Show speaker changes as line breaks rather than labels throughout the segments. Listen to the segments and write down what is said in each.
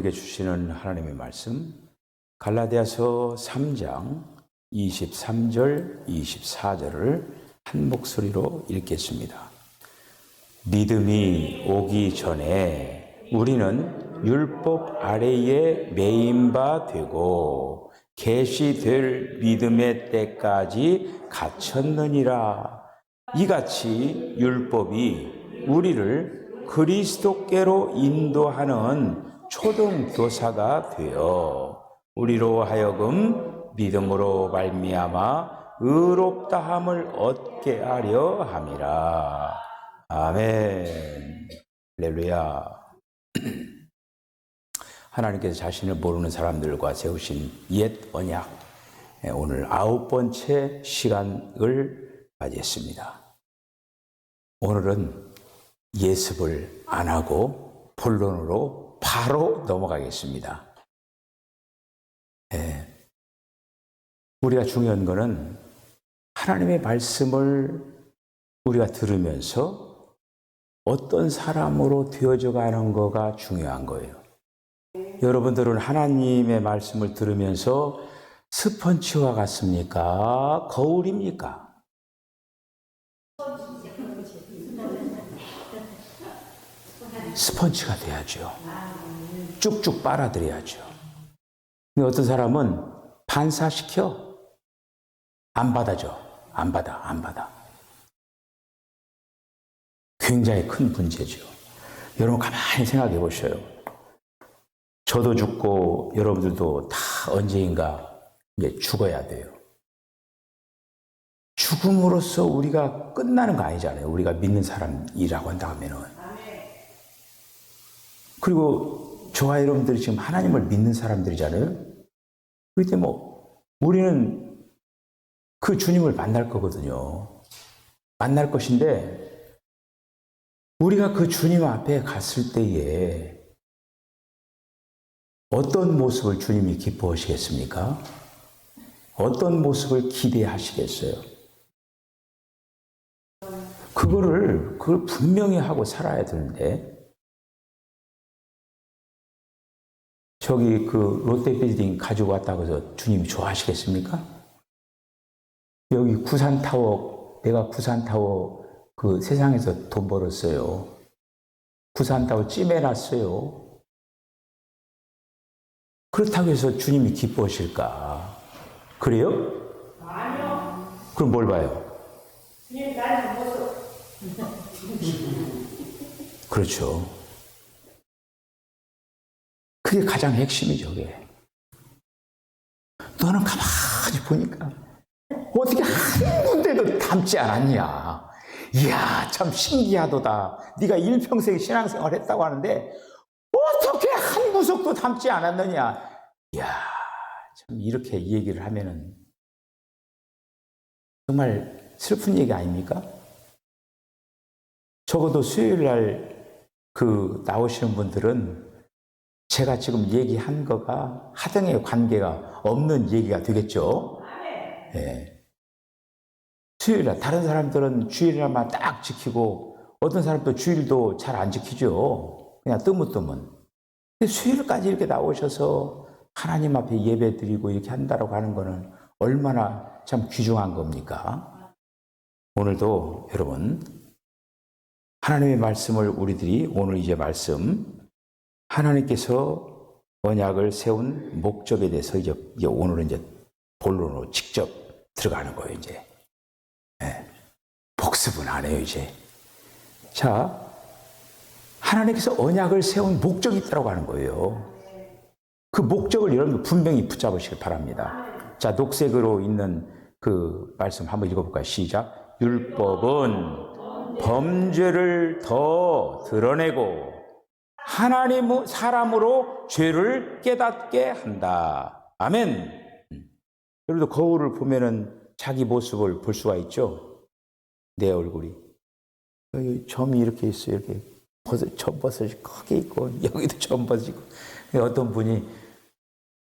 우리에게 주시는 하나님의 말씀, 갈라디아서 3장 23절, 24절을 한 목소리로 읽겠습니다. 믿음이 오기 전에 우리는 율법 아래에 매인 바 되고 계시될 믿음의 때까지 갇혔느니라. 이같이 율법이 우리를 그리스도께로 인도하는 초등교사가 되어 우리로 하여금 믿음으로 말미암아 의롭다함을 얻게 하려 함이라. 아멘. 할렐루야. 하나님께서 자신을 모르는 사람들과 세우신 옛 언약, 오늘 9번째 시간을 맞이했습니다. 오늘은 예습을 안 하고 본론으로 바로 넘어가겠습니다. 우리가 중요한 것은 하나님의 말씀을 우리가 들으면서 어떤 사람으로 되어져 가는 거가 중요한 거예요. 여러분들은 하나님의 말씀을 들으면서 스펀지와 같습니까? 거울입니까? 스펀지가 돼야죠. 쭉쭉 빨아들여야죠. 근데 어떤 사람은 반사시켜. 안 받아줘. 안 받아. 굉장히 큰 문제죠. 여러분 가만히 생각해 보셔요. 저도 죽고 여러분들도 다 언젠가 이제 죽어야 돼요. 죽음으로써 우리가 끝나는 거 아니잖아요. 우리가 믿는 사람이라고 한다면은. 그리고 저와 여러분들이 지금 하나님을 믿는 사람들이잖아요. 그럴 때 우리는 그 주님을 만날 거거든요. 만날 것인데 우리가 그 주님 앞에 갔을 때에 어떤 모습을 주님이 기뻐하시겠습니까? 어떤 모습을 기대하시겠어요? 그걸 분명히 하고 살아야 되는데, 저기 그 롯데빌딩 가지고 왔다고 해서 주님이 좋아하시겠습니까? 여기 구산타워, 내가 구산타워 그 세상에서 돈 벌었어요. 구산타워 찜해놨어요. 그렇다고 해서 주님이 기뻐하실까? 그래요?
아니요.
그럼 뭘 봐요?
주님 나는 모습.
그렇죠. 그게 가장 핵심이죠, 그게. 너는 가만히 보니까 어떻게 한 군데도 닮지 않았냐? 이야, 참 신기하도다. 네가 일평생 신앙생활 했다고 하는데 어떻게 한 구석도 닮지 않았느냐? 이야, 참 이렇게 얘기를 하면은 정말 슬픈 얘기 아닙니까? 적어도 수요일 날 나오시는 분들은 제가 지금 얘기한 거가 하등의 관계가 없는 얘기가 되겠죠? 네. 수요일 날, 다른 사람들은 주일날만 딱 지키고 어떤 사람도 주일도 잘 안 지키죠. 그냥 뜨문뜨문. 수요일까지 이렇게 나오셔서 하나님 앞에 예배 드리고 이렇게 한다고 하는 거는 얼마나 참 귀중한 겁니까? 오늘도 여러분, 하나님의 말씀을 우리들이 오늘 이제 하나님께서 언약을 세운 목적에 대해서 이제 오늘은 이제 본론으로 직접 들어가는 거예요, 이제. 네. 복습은 안 해요, 이제. 자, 하나님께서 언약을 세운 목적이 있다고 하는 거예요. 그 목적을 여러분 분명히 붙잡으시길 바랍니다. 자, 녹색으로 있는 그 말씀 한번 읽어볼까요? 시작. 율법은 범죄를 더 드러내고 사람으로 죄를 깨닫게 한다. 아멘. 여러분도 거울을 보면은 자기 모습을 볼 수가 있죠? 내 얼굴이. 여기 점이 이렇게 있어요. 이렇게 점버섯이 크게 있고, 여기도 점버섯이 있고. 어떤 분이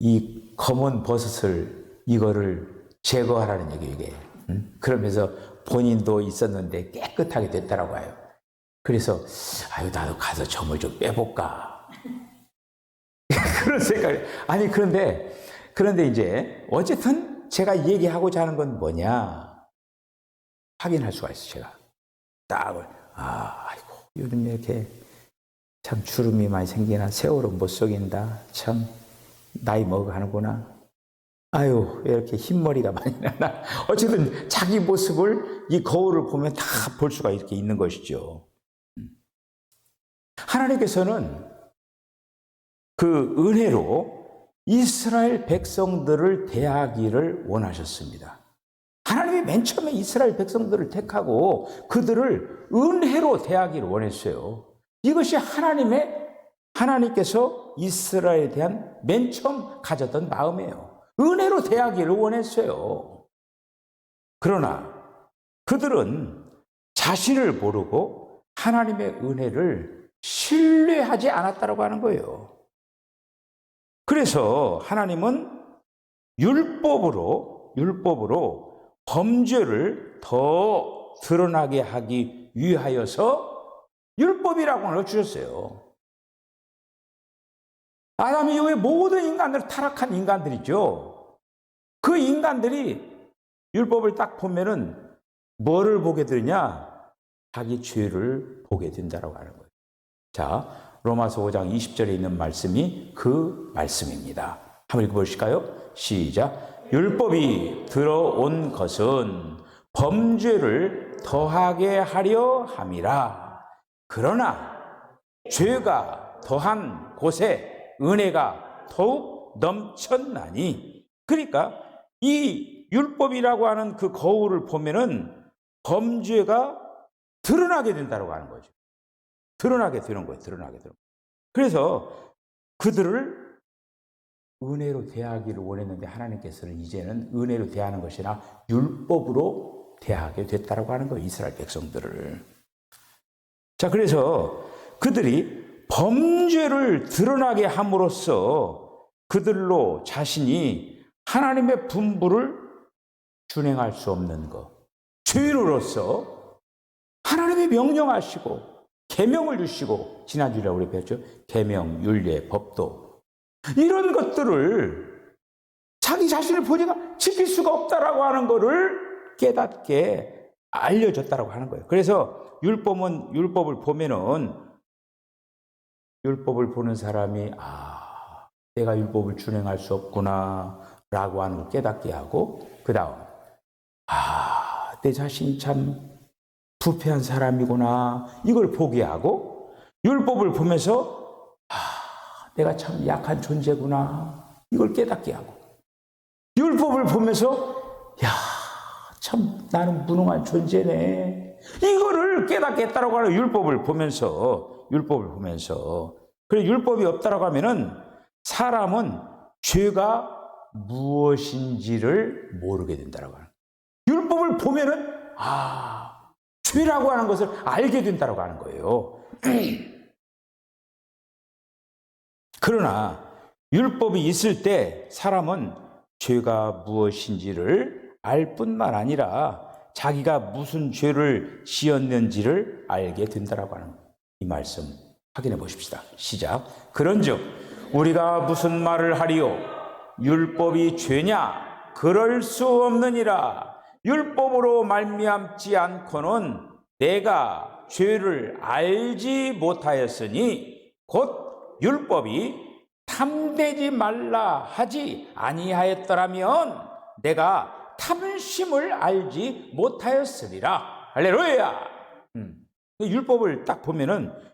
이 검은 버섯을, 이거를 제거하라는 얘기예요, 이게. 그러면서 본인도 있었는데 깨끗하게 됐다라고 해요. 그래서, 나도 가서 점을 좀 빼볼까. 그런 생각이. 아니, 그런데 이제, 어쨌든 제가 얘기하고자 하는 건 뭐냐. 확인할 수가 있어요, 제가. 딱, 아이고, 요즘 이렇게 참 주름이 많이 생기나, 세월은 못 속인다. 참, 나이 먹어가는구나. 아유, 왜 이렇게 흰머리가 많이 나나. 어쨌든 자기 모습을 이 거울을 보면 다 볼 수가 이렇게 있는 것이죠. 하나님께서는 그 은혜로 이스라엘 백성들을 대하기를 원하셨습니다. 하나님이 맨 처음에 이스라엘 백성들을 택하고 그들을 은혜로 대하기를 원했어요. 이것이 하나님께서 이스라엘에 대한 맨 처음 가졌던 마음이에요. 은혜로 대하기를 원했어요. 그러나 그들은 자신을 모르고 하나님의 은혜를 신뢰하지 않았다고 하는 거예요. 그래서 하나님은 율법으로 범죄를 더 드러나게 하기 위하여서 율법이라고 하는 걸 주셨어요. 아담 이후에 모든 인간들 타락한 인간들이죠. 그 인간들이 율법을 딱 보면은 뭐를 보게 되냐? 자기 죄를 보게 된다고 하는 거예요. 자, 로마서 5장 20절에 있는 말씀이 그 말씀입니다. 한번 읽어보실까요? 시작. 율법이 들어온 것은 범죄를 더하게 하려 함이라. 그러나 죄가 더한 곳에 은혜가 더욱 넘쳤나니. 그러니까 이 율법이라고 하는 그 거울을 보면은 범죄가 드러나게 된다고 하는 거죠. 드러나게 되는 거예요. 그래서 그들을 은혜로 대하기를 원했는데 하나님께서는 이제는 은혜로 대하는 것이나 율법으로 대하게 됐다고 하는 거예요. 이스라엘 백성들을. 자, 그래서 그들이 범죄를 드러나게 함으로써 그들로 자신이 하나님의 분부를 준행할 수 없는 것, 죄인으로서 하나님이 명령하시고 계명을 주시고, 지난주에 우리 배웠죠. 계명, 율례, 법도, 이런 것들을 자기 자신을 보니까 지킬 수가 없다라고 하는 것을 깨닫게 알려줬다라고 하는 거예요. 그래서 율법을 보는 사람이 내가 율법을 준행할 수 없구나라고 하는 걸 깨닫게 하고, 그 다음 내 자신이 참 부패한 사람이구나, 이걸 보게 하고, 율법을 보면서 내가 참 약한 존재구나, 이걸 깨닫게 하고, 율법을 보면서 참 나는 무능한 존재네, 이거를 깨닫게 했다라고 하는 율법을 보면서. 그래서 율법이 없다라고 하면은 사람은 죄가 무엇인지를 모르게 된다라고 하는 거예요. 율법을 보면은 죄라고 하는 것을 알게 된다고 하는 거예요. 그러나 율법이 있을 때 사람은 죄가 무엇인지를 알 뿐만 아니라 자기가 무슨 죄를 지었는지를 알게 된다고 하는 이 말씀 확인해 보십시다. 시작. 그런즉 우리가 무슨 말을 하리요? 율법이 죄냐? 그럴 수 없느니라. 율법으로 말미암지 않고는 내가 죄를 알지 못하였으니 곧 율법이 탐되지 말라 하지 아니하였더라면 내가 탐심을 알지 못하였으리라. 할렐루야. 율법을 딱 보면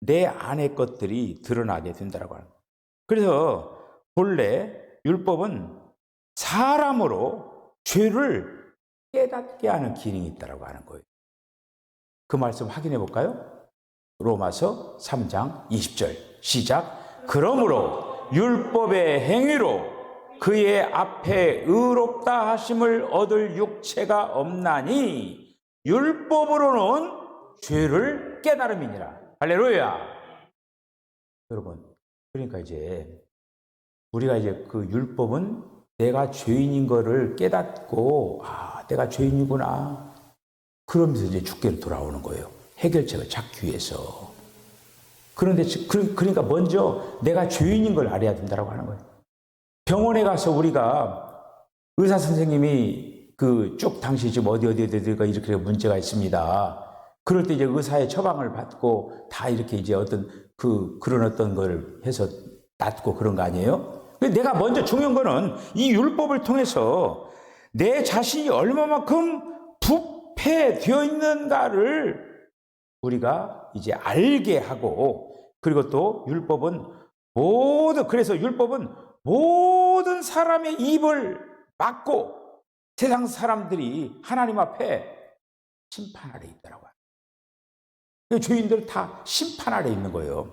내 안의 것들이 드러나게 된다고 하는 거예요. 그래서 본래 율법은 사람으로 죄를 깨닫게 하는 기능이 있다고 하는 거예요. 그 말씀 확인해 볼까요? 로마서 3장 20절 시작. 그러므로 율법의 행위로 그의 앞에 의롭다 하심을 얻을 육체가 없나니 율법으로는 죄를 깨달음이니라. 할렐루야. 여러분, 그러니까 우리가 그 율법은 내가 죄인인 거를 깨닫고 내가 죄인이구나, 그러면서 죽게로 돌아오는 거예요. 해결책을 찾기 위해서. 그런데 그러니까 먼저 내가 죄인인 걸 알아야 된다고 하는 거예요. 병원에 가서 우리가 의사 선생님이 그 쭉 당시 지금 어디가 이렇게 문제가 있습니다. 그럴 때 이제 의사의 처방을 받고 다 이렇게 이제 그런 어떤 걸 해서 낫고 그런 거 아니에요? 근데 내가 먼저 중요한 거는 이 율법을 통해서 내 자신이 얼마만큼 부패되어 있는가를 우리가 이제 알게 하고, 그리고 또 그래서 율법은 모든 사람의 입을 막고 세상 사람들이 하나님 앞에 심판 아래 있다라고 해요. 죄인들 다 심판 아래 있는 거예요.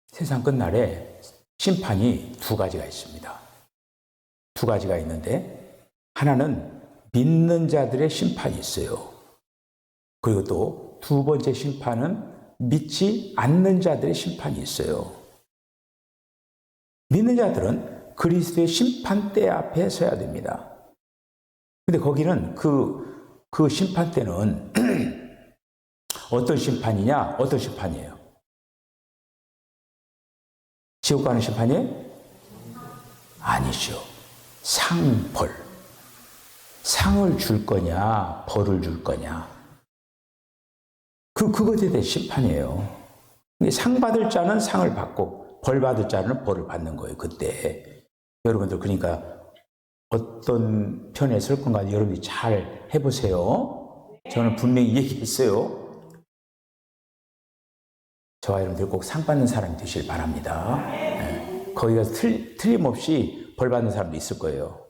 세상 끝날에 심판이 두 가지가 있습니다. 두 가지가 있는데, 하나는 믿는 자들의 심판이 있어요. 그리고 또 두 번째 심판은 믿지 않는 자들의 심판이 있어요. 믿는 자들은 그리스도의 심판대 앞에 서야 됩니다. 근데 거기는 그 심판대는 어떤 심판이냐? 어떤 심판이에요? 지옥 가는 심판이에요? 아니죠. 벌. 상을 줄 거냐, 벌을 줄 거냐. 그것에 대한 심판이에요. 상 받을 자는 상을 받고, 벌 받을 자는 벌을 받는 거예요, 그때. 여러분들, 그러니까 어떤 편에 설 건가 여러분이 잘 해보세요. 저는 분명히 얘기했어요. 저와 여러분들 꼭 상 받는 사람이 되시길 바랍니다. 네. 거기 가서 틀림없이 벌 받는 사람도 있을 거예요.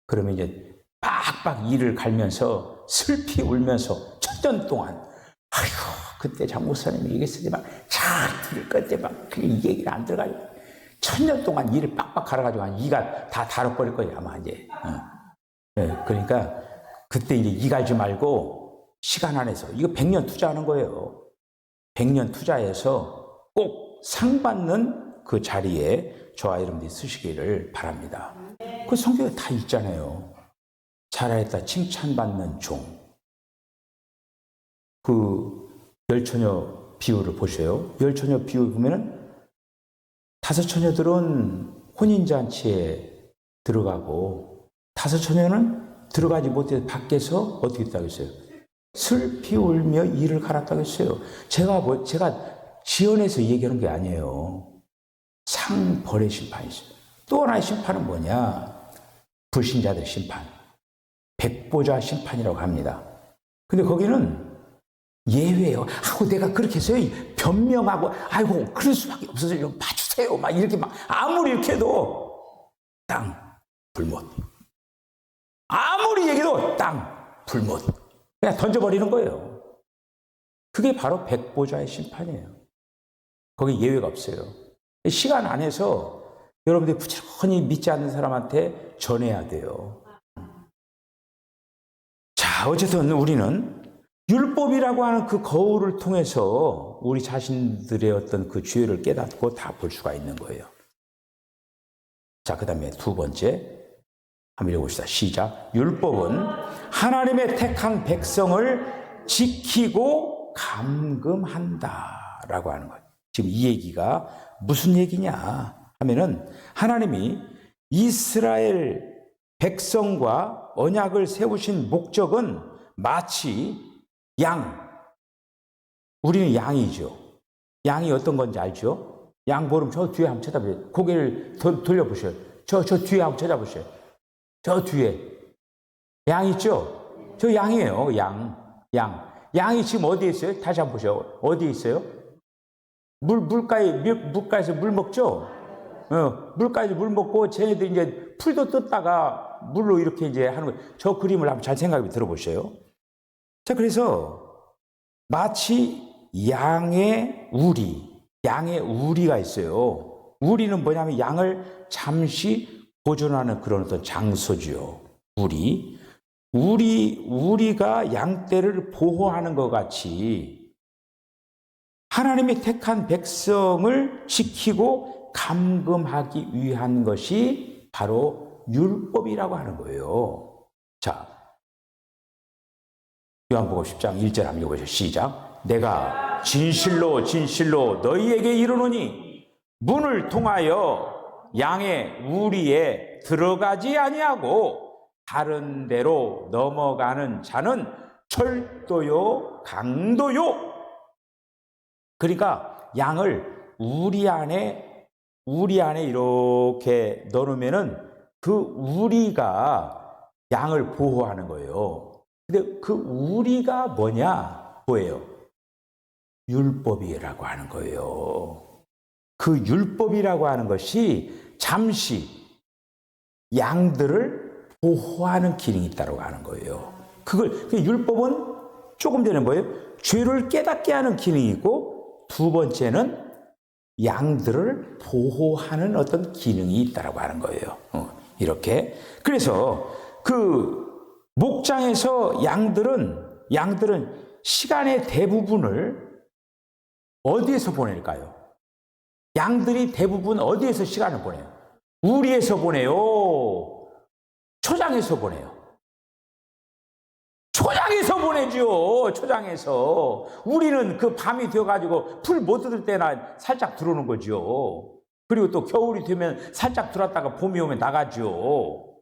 그러면 이제 빡빡 이를 갈면서 슬피 울면서 천년 동안, 아이고 그때 장 목사님이 얘기했을 때 막 들을 것 막 이 얘기를 안 들어가지고 천년 동안 이를 빡빡 갈아가지고 이가 다 달아버릴 거예요 아마 이제. 네, 그러니까 그때 이제 이 갈지 말고 시간 안에서 이거 100년 투자하는 거예요. 100년 투자해서 꼭 상 받는 그 자리에 저와 여러분들이 쓰시기를 바랍니다. 그 성경에 다 있잖아요. 잘하였다 칭찬받는 종. 그 열처녀 비유를 보세요. 열처녀 비유 보면은 5처녀들은 혼인잔치에 들어가고 5처녀는 들어가지 못해 밖에서 어떻게 했다고 했어요? 슬피 울며 이를 갈았다고 했어요. 제가 지연해서 얘기하는 게 아니에요. 상벌의 심판이 있어요. 또 하나의 심판은 뭐냐? 불신자들의 심판. 백보자 심판이라고 합니다. 근데 거기는 예외예요. 내가 그렇게 해서요. 변명하고, 아이고, 그럴 수밖에 없어서 좀 봐주세요. 막 이렇게 아무리 이렇게 해도 땅, 불못. 아무리 얘기해도 땅, 불못. 그냥 던져버리는 거예요. 그게 바로 백보자의 심판이에요. 거기 예외가 없어요. 시간 안에서 여러분들이 부지런히 믿지 않는 사람한테 전해야 돼요. 자, 어쨌든 우리는 율법이라고 하는 그 거울을 통해서 우리 자신들의 어떤 그 죄를 깨닫고 다 볼 수가 있는 거예요. 자, 그 다음에 두 번째. 한번 읽어봅시다. 시작. 율법은 하나님의 택한 백성을 지키고 감금한다라고 하는 거예요. 지금 이 얘기가 무슨 얘기냐 하면은 하나님이 이스라엘 백성과 언약을 세우신 목적은 마치 우리는 양이죠. 양이 어떤 건지 알죠? 양 보름 저 뒤에 한번 쳐다보세요. 고개를 돌려보세요. 저 뒤에 한번 쳐다보세요. 저 뒤에 양 있죠? 저 양이에요. 양이 지금 어디에 있어요? 다시 한번 보세요. 어디에 있어요? 물가에서 물 먹죠? 물가에서 물 먹고 쟤네들이 이제 풀도 뜯다가 물로 이렇게 이제 하는 거예요. 저 그림을 한번 잘 생각해 들어보세요. 자, 그래서 마치 양의 우리가 있어요. 우리는 뭐냐면 양을 잠시 보존하는 그런 어떤 장소지요. 우리가 양떼를 보호하는 것 같이 하나님이 택한 백성을 지키고 감금하기 위한 것이 바로 율법이라고 하는 거예요. 자, 요한복음 10장 1절 한번 읽어보세요. 시작. 내가 진실로 진실로 너희에게 이르노니 문을 통하여 양의 우리에 들어가지 아니하고 다른 데로 넘어가는 자는 철도요 강도요. 그러니까 양을 우리 안에 이렇게 넣으면은 그 우리가 양을 보호하는 거예요. 근데 그 우리가 뭐냐? 뭐예요? 율법이라고 하는 거예요. 그 율법이라고 하는 것이 잠시 양들을 보호하는 기능이 있다고 하는 거예요. 그 율법은 조금 전에 뭐예요? 죄를 깨닫게 하는 기능이 있고, 두 번째는 양들을 보호하는 어떤 기능이 있다고 하는 거예요. 이렇게. 그래서 그 목장에서 양들은 시간의 대부분을 어디에서 보낼까요? 양들이 대부분 어디에서 시간을 보내요? 우리에서 보내요? 초장에서 보내요? 초장에서 보내죠. 초장에서. 우리는 그 밤이 되어가지고 풀 못 뜯을 때나 살짝 들어오는 거죠. 그리고 또 겨울이 되면 살짝 들어왔다가 봄이 오면 나가죠.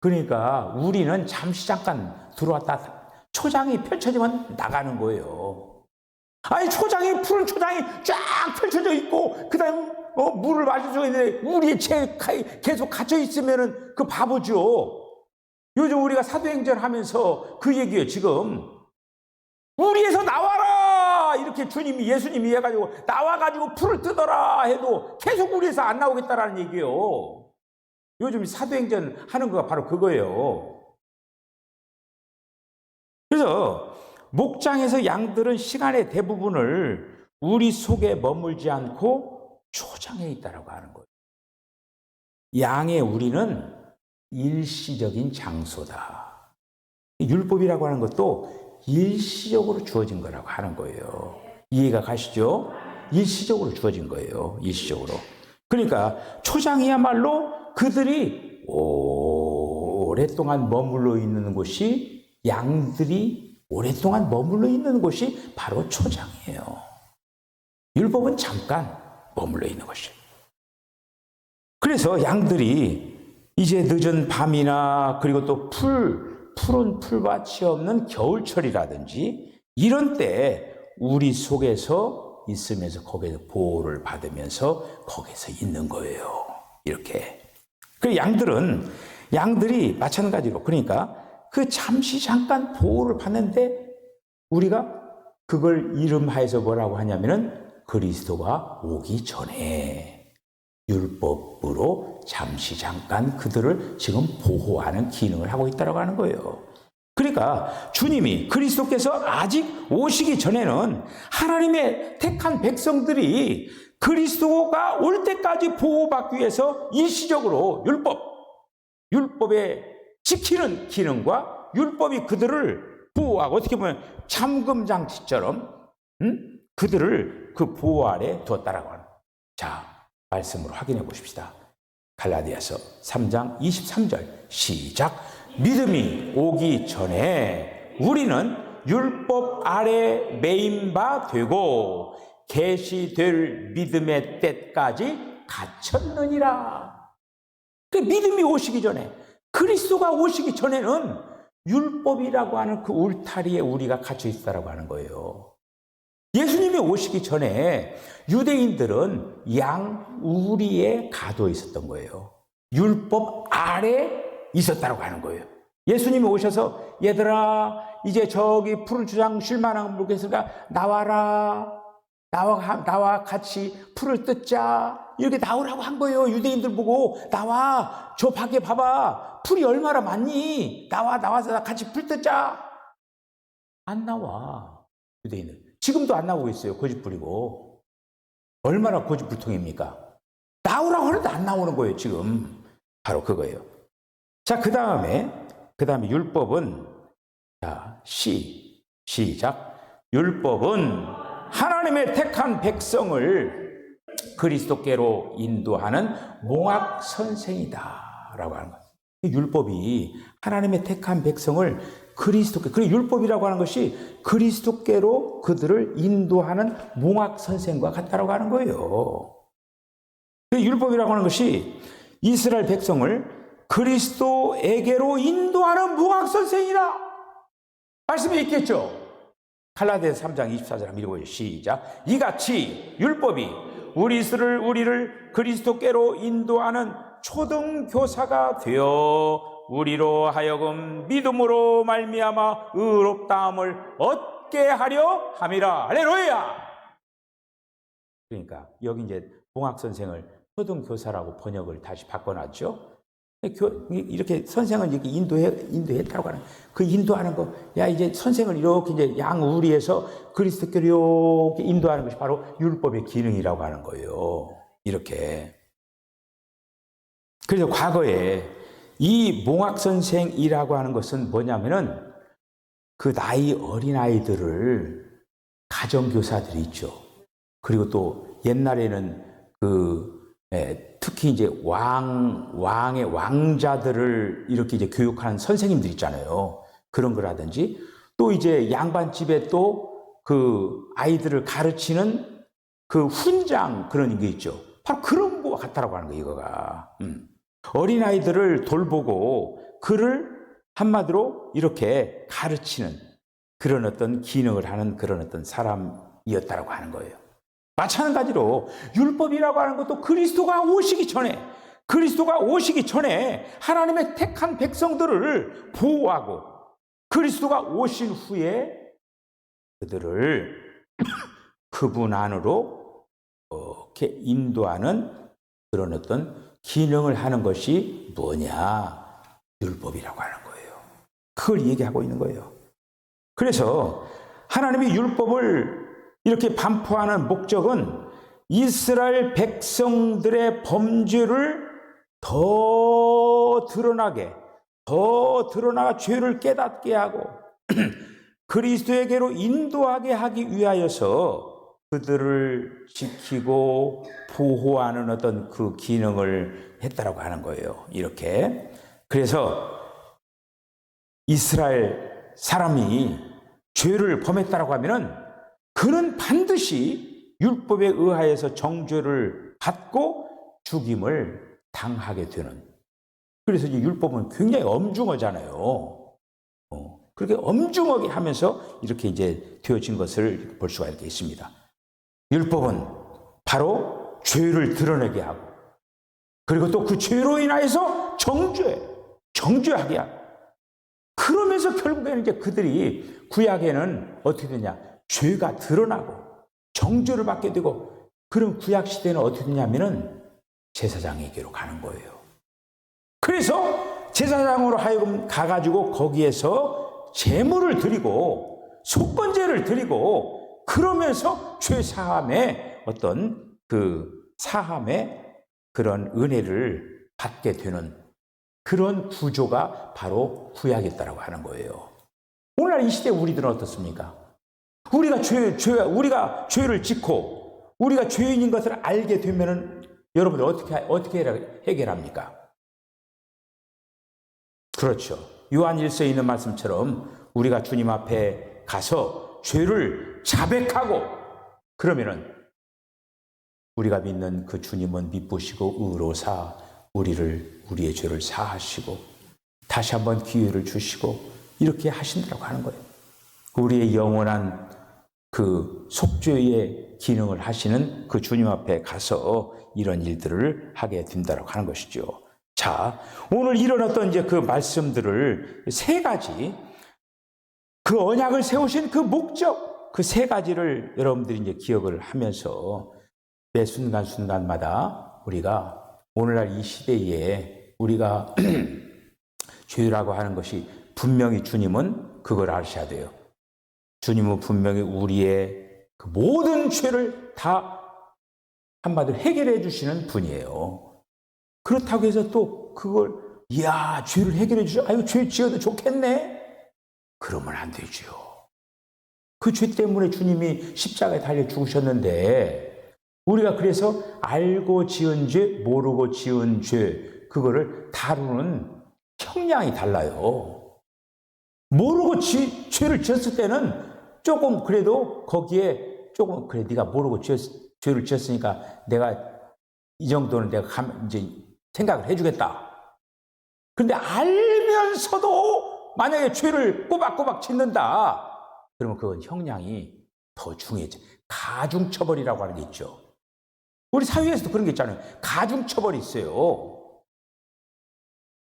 그러니까 우리는 잠시 잠깐 들어왔다 초장이 펼쳐지면 나가는 거예요. 아니 푸른 초장이 쫙 펼쳐져 있고 그다음 물을 마실 수가 있는데 우리의 계속 갇혀 있으면은 그 바보죠. 요즘 우리가 사도행전 하면서 그 얘기예요. 지금 우리에서 나와라 이렇게 예수님이 해가지고 나와가지고 풀을 뜯어라 해도 계속 우리에서 안 나오겠다라는 얘기예요. 요즘 사도행전 하는 거가 바로 그거예요. 그래서 목장에서 양들은 시간의 대부분을 우리 속에 머물지 않고 초장에 있다라고 하는 거예요. 양의 우리는 일시적인 장소다. 율법이라고 하는 것도 일시적으로 주어진 거라고 하는 거예요. 이해가 가시죠? 일시적으로 주어진 거예요. 일시적으로. 그러니까 초장이야말로 그들이 오랫동안 머물러 있는 곳이, 양들이 오랫동안 머물러 있는 곳이 바로 초장이에요. 율법은 잠깐 머물러 있는 것이에요. 그래서 양들이 이제 늦은 밤이나 그리고 또 푸른 풀밭이 없는 겨울철이라든지 이런 때 우리 속에서 있으면서 거기에서 보호를 받으면서 거기서 있는 거예요. 이렇게. 그 양들이 마찬가지로 그러니까 그 잠시 잠깐 보호를 받는데 우리가 그걸 이름하여서 뭐라고 하냐면은 그리스도가 오기 전에 율법으로 잠시 잠깐 그들을 지금 보호하는 기능을 하고 있다고 하는 거예요. 그러니까 주님이 그리스도께서 아직 오시기 전에는 하나님의 택한 백성들이 그리스도가 올 때까지 보호받기 위해서 일시적으로 율법에 지키는 기능과 율법이 그들을 보호하고 어떻게 보면 잠금장치처럼 그들을 그 보호 아래 두었다라고 하는. 자, 말씀으로 확인해 보십시다. 갈라디아서 3장 23절 시작. 믿음이 오기 전에 우리는 율법 아래 매인 바 되고 계시될 믿음의 때까지 갇혔느니라. 그 믿음이 오시기 전에, 그리스도가 오시기 전에는 율법이라고 하는 그 울타리에 우리가 갇혀 있다라고 하는 거예요. 예수님이 오시기 전에 유대인들은 양 우리에 가둬 있었던 거예요. 율법 아래 있었다고 하는 거예요. 예수님이 오셔서 얘들아 이제 저기 푸른 초장 쉴만한 물고 있으니까 나와라. 나와 같이 풀을 뜯자. 이렇게 나오라고 한 거예요. 유대인들 보고 나와. 저 밖에 봐봐. 풀이 얼마나 많니? 나와서 같이 풀 뜯자. 안 나와. 유대인들. 지금도 안 나오고 있어요. 고집 부리고. 얼마나 고집불통입니까? 나오라고 하는데 안 나오는 거예요. 지금. 바로 그거예요. 자, 그 다음에 율법은 자, 시작. 율법은 하나님의 택한 백성을 그리스도께로 인도하는 몽학 선생이다 라고 하는 거예요. 율법이 하나님의 택한 백성을 그리스도께. 그리고 율법이라고 하는 것이 그리스도께로 그들을 인도하는 몽학 선생과 같다라고 하는 거예요. 율법이라고 하는 것이 이스라엘 백성을 그리스도에게로 인도하는 몽학 선생이다. 말씀이 있겠죠. 갈라디아서 3장 24절 한번 읽어보죠. 시작. 이같이 율법이 우리를 그리스도께로 인도하는 초등교사가 되어 우리로 하여금 믿음으로 말미암아 의롭다함을 얻게 하려 함이라. 할렐루야. 그러니까 여기 이제 봉학 선생을 초등교사라고 번역을 다시 바꿔놨죠. 이렇게 선생은 이렇게 인도했다고 하는 그 인도하는 거, 야 이제 선생을 이렇게 이제 양우리에서 그리스도께로 이렇게 인도하는 것이 바로 율법의 기능이라고 하는 거예요. 이렇게. 그래서 과거에 이 몽학 선생이라고 하는 것은 뭐냐면은 그 나이 어린 아이들을 가정교사들이 있죠. 그리고 또 옛날에는 특히 이제 왕의 왕자들을 이렇게 이제 교육하는 선생님들 있잖아요. 그런 거라든지 또 이제 양반집에 또 그 아이들을 가르치는 그 훈장 그런 게 있죠. 바로 그런 거와 같다라고 하는 거예요, 이거가. 어린 아이들을 돌보고 그를 한마디로 이렇게 가르치는 그런 어떤 기능을 하는 그런 어떤 사람이었다라고 하는 거예요. 마찬가지로 율법이라고 하는 것도 그리스도가 오시기 전에 하나님의 택한 백성들을 보호하고 그리스도가 오신 후에 그들을 그분 안으로 이렇게 인도하는 그런 어떤 기능을 하는 것이 뭐냐? 율법이라고 하는 거예요. 그걸 얘기하고 있는 거예요. 그래서 하나님이 율법을 이렇게 반포하는 목적은 이스라엘 백성들의 범죄를 더 드러나가 죄를 깨닫게 하고 그리스도에게로 인도하게 하기 위하여서 그들을 지키고 보호하는 어떤 그 기능을 했다라고 하는 거예요. 이렇게. 그래서 이스라엘 사람이 죄를 범했다라고 하면은 그는 반드시 율법에 의하여서 정죄를 받고 죽임을 당하게 되는. 그래서 이제 율법은 굉장히 엄중하잖아요. 그렇게 엄중하게 하면서 이렇게 이제 되어진 것을 볼 수가 이렇게 있습니다. 율법은 바로 죄를 드러내게 하고, 그리고 또 그 죄로 인하여서 정죄하게 하고, 그러면서 결국에는 이제 그들이 구약에는 어떻게 되냐? 죄가 드러나고 정죄를 받게 되고, 그런 구약 시대는 어떻게 되냐면은 제사장에게로 가는 거예요. 그래서 제사장으로 하여금 가가지고 거기에서 제물을 드리고 속건제를 드리고 그러면서 죄 사함의 어떤 그 사함의 그런 은혜를 받게 되는 그런 구조가 바로 구약이었다라고 하는 거예요. 오늘날 이 시대 우리들은 어떻습니까? 우리가 죄를 짓고 우리가 죄인인 것을 알게 되면은 여러분들 어떻게 해결합니까? 그렇죠. 요한 1서에 있는 말씀처럼 우리가 주님 앞에 가서 죄를 자백하고 그러면은 우리가 믿는 그 주님은 미쁘시고 의로사 우리의 죄를 사하시고 다시 한번 기회를 주시고 이렇게 하신다고 하는 거예요. 우리의 영원한 그 속죄의 기능을 하시는 그 주님 앞에 가서 이런 일들을 하게 된다고 하는 것이죠. 자, 오늘 일어났던 이제 그 말씀들을 세 가지, 그 언약을 세우신 그 목적, 그 세 가지를 여러분들이 이제 기억을 하면서 매 순간순간마다 우리가 오늘날 이 시대에 우리가 죄라고 하는 것이 분명히 주님은 그걸 아셔야 돼요. 주님은 분명히 우리의 그 모든 죄를 다 한마디로 해결해 주시는 분이에요. 그렇다고 해서 또 그걸 죄를 해결해 주셔. 아유, 죄 지어도 좋겠네. 그러면 안 되죠. 그 죄 때문에 주님이 십자가에 달려 죽으셨는데 우리가 그래서 알고 지은 죄, 모르고 지은 죄 그거를 다루는 형량이 달라요. 모르고 죄를 지었을 때는 조금 그래도 거기에 조금 그래 네가 모르고 죄를 지었으니까 내가 이 정도는 내가 이제 생각을 해주겠다. 근데 알면서도 만약에 죄를 꼬박꼬박 짓는다. 그러면 그건 형량이 더 중해져. 가중처벌이라고 하는 게 있죠. 우리 사회에서도 그런 게 있잖아요. 가중처벌이 있어요.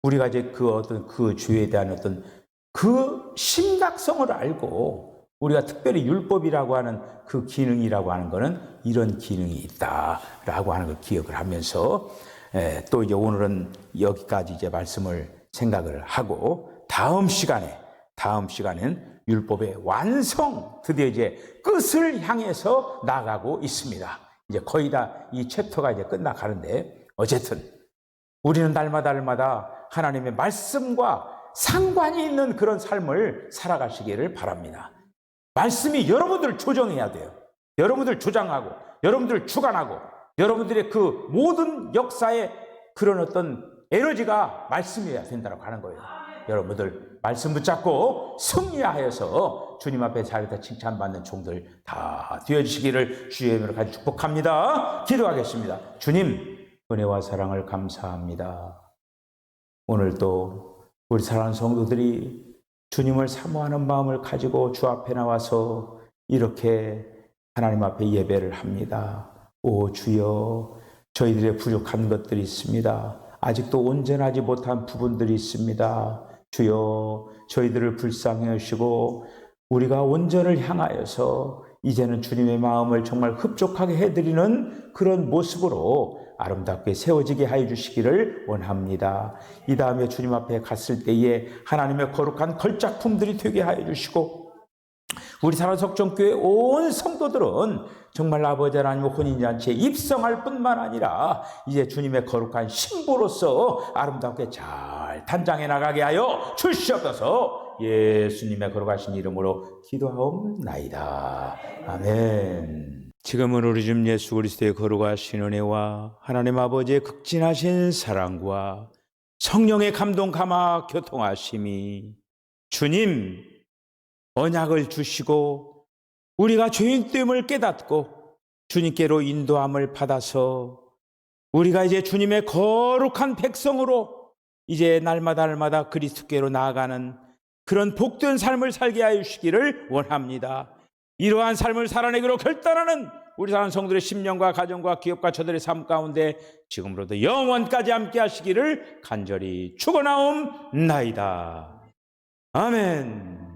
우리가 이제 그 어떤 그 죄에 대한 어떤 그 심각성을 알고 우리가 특별히 율법이라고 하는 그 기능이라고 하는 거는 이런 기능이 있다라고 하는 걸 기억을 하면서 또 이제 오늘은 여기까지 이제 말씀을 생각을 하고 다음 시간엔 율법의 완성 드디어 이제 끝을 향해서 나가고 있습니다. 이제 거의 다 이 챕터가 이제 끝나가는데 어쨌든 우리는 날마다 하나님의 말씀과 상관이 있는 그런 삶을 살아가시기를 바랍니다. 말씀이 여러분들을 조정해야 돼요. 여러분들 조장하고, 여러분들 주관하고, 여러분들의 그 모든 역사의 그런 어떤 에너지가 말씀이어야 된다고 하는 거예요. 여러분들 말씀 붙잡고 승리하여서 주님 앞에 자리에다 칭찬받는 종들 다 되어주시기를 주의 이름으로 간절히 축복합니다. 기도하겠습니다. 주님, 은혜와 사랑을 감사합니다. 오늘도 우리 사랑하는 성도들이 주님을 사모하는 마음을 가지고 주 앞에 나와서 이렇게 하나님 앞에 예배를 합니다. 오 주여, 저희들의 부족한 것들이 있습니다. 아직도 온전하지 못한 부분들이 있습니다. 주여, 저희들을 불쌍히 여시고 우리가 온전을 향하여서 이제는 주님의 마음을 정말 흡족하게 해드리는 그런 모습으로 아름답게 세워지게 하여 주시기를 원합니다. 이 다음에 주님 앞에 갔을 때에 하나님의 거룩한 걸작품들이 되게 하여 주시고 우리 사랑하는 석정교회 온 성도들은 정말 아버지 하나님 혼인잔치에 입성할 뿐만 아니라 이제 주님의 거룩한 신부로서 아름답게 잘 단장해 나가게 하여 주시옵소서. 예수님의 거룩하신 이름으로 기도하옵나이다. 아멘. 지금은 우리 주 예수 그리스도의 거룩하신 은혜와 하나님 아버지의 극진하신 사랑과 성령의 감동 감화 교통하심이 주님 언약을 주시고 우리가 죄인됨을 깨닫고 주님께로 인도함을 받아서 우리가 이제 주님의 거룩한 백성으로 이제 날마다 그리스도께로 나아가는 그런 복된 삶을 살게 하여 주시기를 원합니다. 이러한 삶을 살아내기로 결단하는 우리 사랑하는 성도들의 심령과 가정과 기업과 저들의 삶 가운데 지금으로도 영원까지 함께 하시기를 간절히 축원하옵나이다. 아멘.